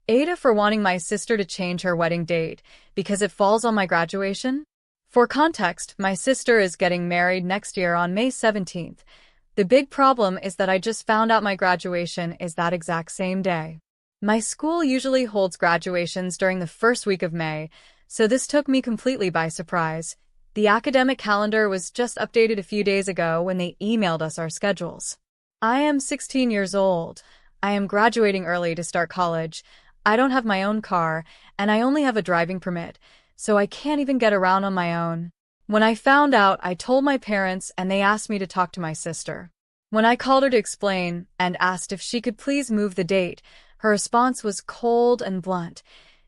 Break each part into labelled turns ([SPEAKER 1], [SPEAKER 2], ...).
[SPEAKER 1] AITAH for wanting my sister to change her wedding date because it falls on my graduation? For context, my sister is getting married next year on May 17th. The big problem is that I just found out my graduation is that exact same day. My school usually holds graduations during the first week of May, so this took me completely by surprise. The academic calendar was just updated a few days ago when they emailed us our schedules. I am 16 years old. I am graduating early to start college. I don't have my own car, and I only have a driving permit, so I can't even get around on my own. When I found out, I told my parents, and they asked me to talk to my sister. When I called her to explain and asked if she could please move the date, her response was cold and blunt.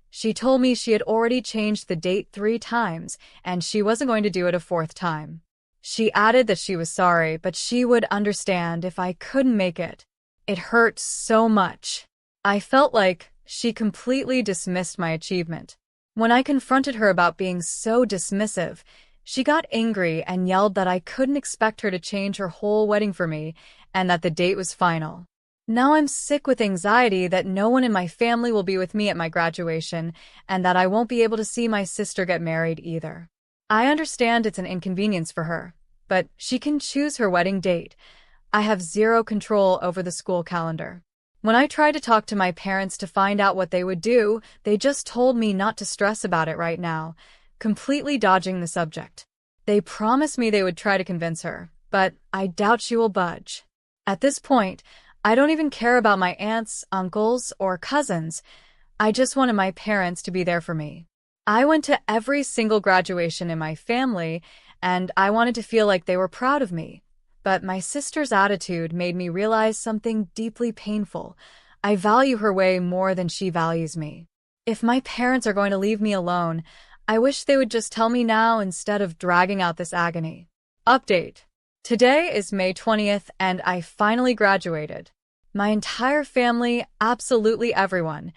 [SPEAKER 1] She told me she had already changed the date 3 times, and she wasn't going to do it a 4th time. She added that she was sorry, but she would understand if I couldn't make it. It hurt so much. I felt like she completely dismissed my achievement. When I confronted her about being so dismissive, she got angry and yelled that I couldn't expect her to change her whole wedding for me and that the date was final. Now I'm sick with anxiety that no one in my family will be with me at my graduation and that I won't be able to see my sister get married either. I understand it's an inconvenience for her, but she can choose her wedding date. I have zero control over the school calendar. When I tried to talk to my parents to find out what they would do, they just told me not to stress about it right now, completely dodging the subject. They promised me they would try to convince her, but I doubt she will budge. At this point, I don't even care about my aunts, uncles, or cousins. I just wanted my parents to be there for me. I went to every single graduation in my family, and I wanted to feel like they were proud of me. But my sister's attitude made me realize something deeply painful. I value her way more than she values me. If my parents are going to leave me alone, I wish they would just tell me now instead of dragging out this agony. Update. Today is May 20th, and I finally graduated. My entire family, absolutely everyone,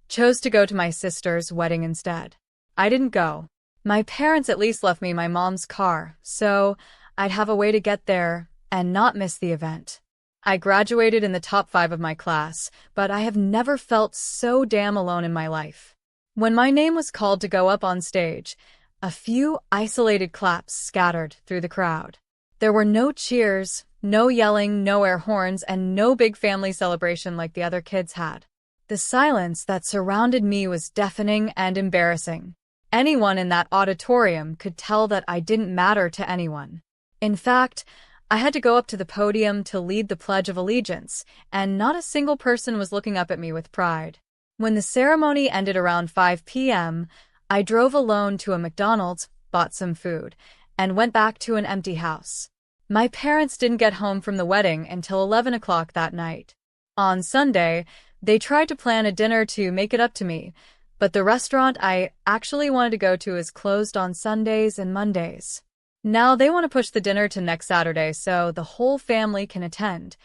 [SPEAKER 1] chose to go to my sister's wedding instead. I didn't go. My parents at least left me my mom's car, so I'd have a way to get there and not miss the event. I graduated in the top 5 of my class, but I have never felt so damn alone in my life. When my name was called to go up on stage, a few isolated claps scattered through the crowd. There were no cheers, no yelling, no air horns, and no big family celebration like the other kids had. The silence that surrounded me was deafening and embarrassing. Anyone in that auditorium could tell that I didn't matter to anyone. In fact, I had to go up to the podium to lead the Pledge of Allegiance, and not a single person was looking up at me with pride. When the ceremony ended around 5 p.m., I drove alone to a McDonald's, bought some food, and went back to an empty house. My parents didn't get home from the wedding until 11 o'clock that night. On Sunday, they tried to plan a dinner to make it up to me, but the restaurant I actually wanted to go to is closed on Sundays and Mondays. Now they want to push the dinner to next Saturday so the whole family can attend.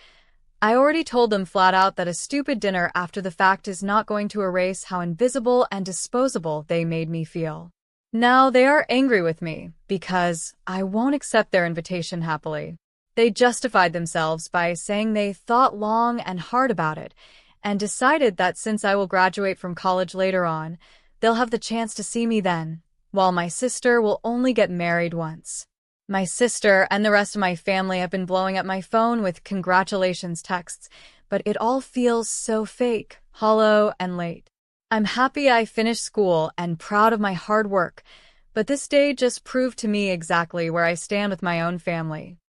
[SPEAKER 1] I already told them flat out that a stupid dinner after the fact is not going to erase how invisible and disposable they made me feel. Now they are angry with me because I won't accept their invitation happily. They justified themselves by saying they thought long and hard about it and decided that since I will graduate from college later on, they'll have the chance to see me then, while my sister will only get married once. My sister and the rest of my family have been blowing up my phone with congratulations texts, but it all feels so fake, hollow, and late. I'm happy I finished school and proud of my hard work, but this day just proved to me exactly where I stand with my own family.